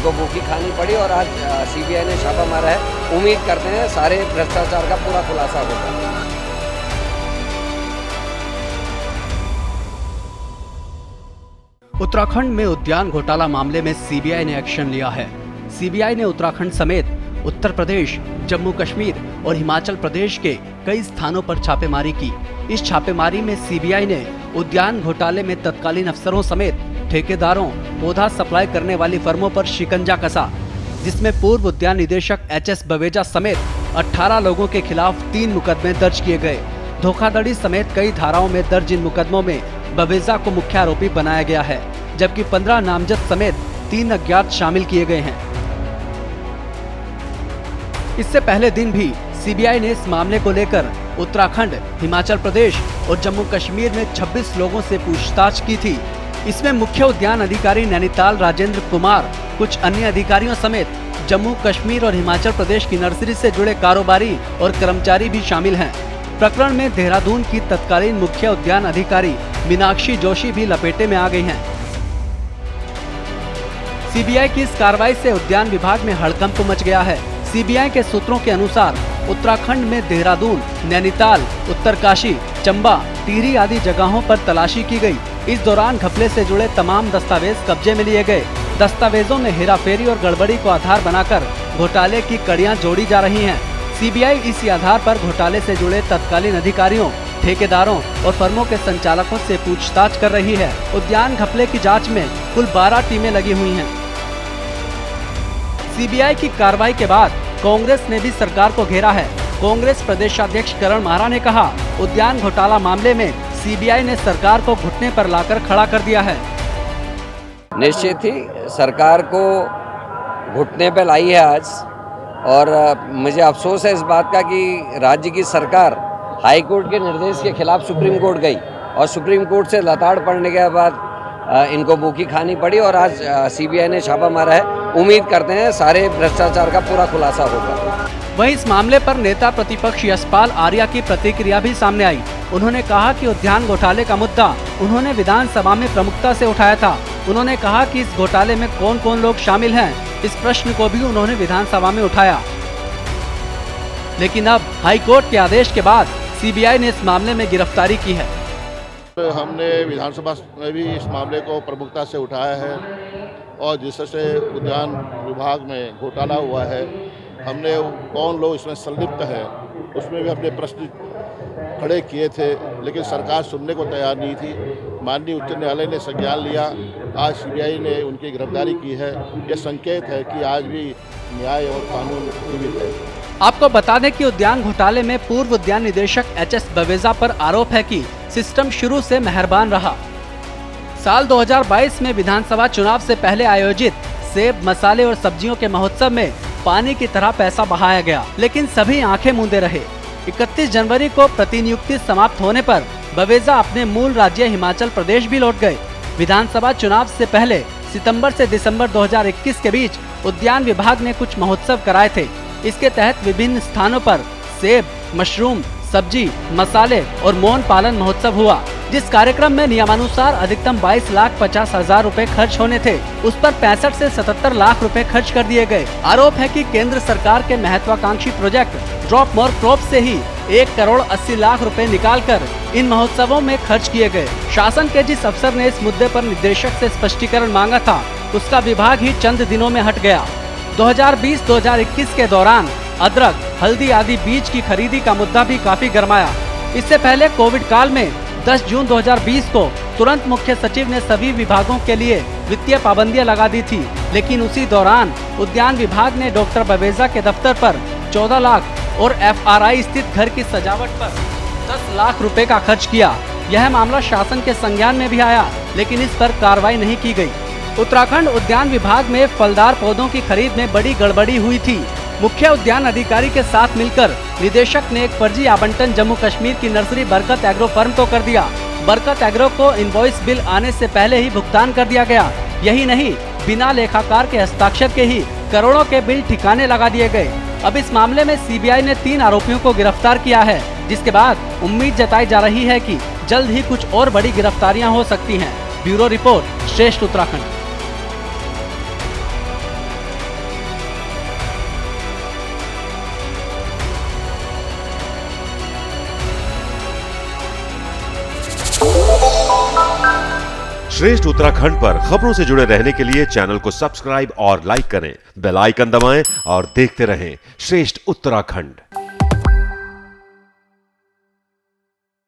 इनको भूखी खानी पड़ी और आज सीबीआई ने छापा मारा है। उम्मीद करते हैं सारे भ्रष्टाचार का पूरा खुलासा होगा। उत्तराखंड में उद्यान घोटाला मामले में सीबीआई ने एक्शन लिया है। सीबीआई ने उत्तराखंड समेत उत्तर प्रदेश, जम्मू कश्मीर और हिमाचल प्रदेश के कई स्थानों पर छापेमारी की। इस छापेमारी में सीबीआई ने उद्यान घोटाले में तत्कालीन अफसरों समेत ठेकेदारों, पौधा सप्लाई करने वाली फर्मों पर शिकंजा कसा, जिसमें पूर्व उद्यान निदेशक एचएस बवेजा समेत 18 लोगों के खिलाफ 3 मुकदमे दर्ज किए गए। धोखाधड़ी समेत कई धाराओं में दर्ज इन मुकदमों में बवेजा को मुख्य आरोपी बनाया गया है, जबकि 15 नामजद समेत 3 अज्ञात शामिल किए गए हैं। इससे पहले दिन भी सीबीआई ने इस मामले को लेकर उत्तराखंड, हिमाचल प्रदेश और जम्मू कश्मीर में 26 लोगों से पूछताछ की थी। इसमें मुख्य उद्यान अधिकारी नैनीताल राजेंद्र कुमार, कुछ अन्य अधिकारियों समेत जम्मू कश्मीर और हिमाचल प्रदेश की नर्सरी से जुड़े कारोबारी और कर्मचारी भी शामिल हैं। प्रकरण में देहरादून की तत्कालीन मुख्य उद्यान अधिकारी मीनाक्षी जोशी भी लपेटे में आ गई हैं। सीबीआई की इस कार्रवाई से उद्यान विभाग में हड़कंप मच गया है। सीबीआई के सूत्रों के अनुसार उत्तराखंड में देहरादून, नैनीताल, उत्तरकाशी, चंबा, टिहरी आदि जगहों पर तलाशी की गई। इस दौरान घपले से जुड़े तमाम दस्तावेज कब्जे में लिए गए। दस्तावेजों में हेराफेरी और गड़बड़ी को आधार बनाकर घोटाले की कड़ियां जोड़ी जा रही हैं। सीबीआई इसी आधार पर घोटाले से जुड़े तत्कालीन अधिकारियों, ठेकेदारों और फर्मों के संचालकों से पूछताछ कर रही है। उद्यान घपले की जांच में कुल 12 टीमें लगी हुई हैं। सीबीआई की कार्रवाई के बाद कांग्रेस ने भी सरकार को घेरा है। कांग्रेस प्रदेशाध्यक्ष करण माहरा ने कहा, उद्यान घोटाला मामले में सीबीआई ने सरकार को घुटने पर लाकर खड़ा कर दिया है। निश्चित ही सरकार को घुटने पे लाई है आज, और मुझे अफसोस है इस बात का कि राज्य की सरकार हाई कोर्ट के निर्देश के खिलाफ सुप्रीम कोर्ट गई और सुप्रीम कोर्ट से लताड़ पड़ने के बाद इनको भूखी खानी पड़ी और आज सीबीआई ने छापा मारा है। उम्मीद करते हैं सारे भ्रष्टाचार का पूरा खुलासा होगा। वहीं इस मामले पर नेता प्रतिपक्ष यशपाल आर्या की प्रतिक्रिया भी सामने आई। उन्होंने कहा कि उद्यान घोटाले का मुद्दा उन्होंने विधानसभा में प्रमुखता से उठाया था। उन्होंने कहा कि इस घोटाले में कौन कौन लोग शामिल हैं, इस प्रश्न को भी उन्होंने विधानसभा में उठाया। लेकिन अब हाईकोर्ट के आदेश के बाद सीबीआई ने इस मामले में गिरफ्तारी की है। हमने विधानसभा में भी इस मामले को प्रमुखता से उठाया है और जिससे उद्यान विभाग में घोटाला हुआ है, हमने कौन लोग इसमें संलिप्त है उसमें भी अपने प्रश्न खड़े किए थे, लेकिन सरकार सुनने को तैयार नहीं थी। माननीय उच्च न्यायालय ने संज्ञान लिया, आज सीबीआई ने उनकी गिरफ्तारी की है। यह संकेत है कि आज भी न्याय और कानून जीवित है। आपको बता दें कि उद्यान घोटाले में पूर्व उद्यान निदेशक एचएस बवेजा पर आरोप है कि सिस्टम शुरू से मेहरबान रहा। साल 2022 में विधानसभा चुनाव से पहले आयोजित सेब, मसाले और सब्जियों के महोत्सव में पानी की तरह पैसा बहाया गया, लेकिन सभी आंखें मूंदे रहे। 31 जनवरी को प्रतिनियुक्ति समाप्त होने पर बवेजा अपने मूल राज्य हिमाचल प्रदेश भी लौट गए। विधानसभा चुनाव से पहले सितंबर से दिसंबर 2021 के बीच उद्यान विभाग ने कुछ महोत्सव कराए थे। इसके तहत विभिन्न स्थानों पर सेब, मशरूम, सब्जी, मसाले और मौन पालन महोत्सव हुआ, जिस कार्यक्रम में नियमानुसार अधिकतम 22,50,000 रुपए खर्च होने थे, उस पर 65 से 77 लाख रुपए खर्च कर दिए गए। आरोप है कि केंद्र सरकार के महत्वाकांक्षी प्रोजेक्ट ड्रॉप मोर क्रॉप से ही 1,80 लाख रुपए निकालकर इन महोत्सवों में खर्च किए गए। शासन के जिस अफसर ने इस मुद्दे पर निदेशक से स्पष्टीकरण मांगा था, उसका विभाग ही चंद दिनों में हट गया। 2020-2021 के दौरान अदरक, हल्दी आदि बीज की खरीदी का मुद्दा भी काफी गरमाया। इससे पहले कोविड काल में 10 जून 2020 को तुरंत मुख्य सचिव ने सभी विभागों के लिए वित्तीय पाबंदियां लगा दी थी, लेकिन उसी दौरान उद्यान विभाग ने डॉक्टर बवेजा के दफ्तर पर 14 लाख और FRI स्थित घर की सजावट पर 10 लाख रुपए का खर्च किया। यह मामला शासन के संज्ञान में भी आया, लेकिन इस पर कार्रवाई नहीं की गई। उत्तराखंड उद्यान विभाग में फलदार पौधों की खरीद में बड़ी गड़बड़ी हुई थी। मुख्य उद्यान अधिकारी के साथ मिलकर निदेशक ने एक फर्जी आवंटन जम्मू कश्मीर की नर्सरी बरकत एग्रो फर्म को कर दिया। बरकत एग्रो को इनवॉइस बिल आने से पहले ही भुगतान कर दिया गया। यही नहीं, बिना लेखाकार के हस्ताक्षर के ही करोड़ों के बिल ठिकाने लगा दिए गए। अब इस मामले में सीबीआई ने 3 आरोपियों को गिरफ्तार किया है, जिसके बाद उम्मीद जताई जा रही है कि जल्द ही कुछ और बड़ी गिरफ्तारियां हो सकती हैं। ब्यूरो रिपोर्ट, श्रेष्ठ उत्तराखंड। श्रेष्ठ उत्तराखंड पर खबरों से जुड़े रहने के लिए चैनल को सब्सक्राइब और लाइक करें, बेल आइकन दबाएं और देखते रहें श्रेष्ठ उत्तराखंड।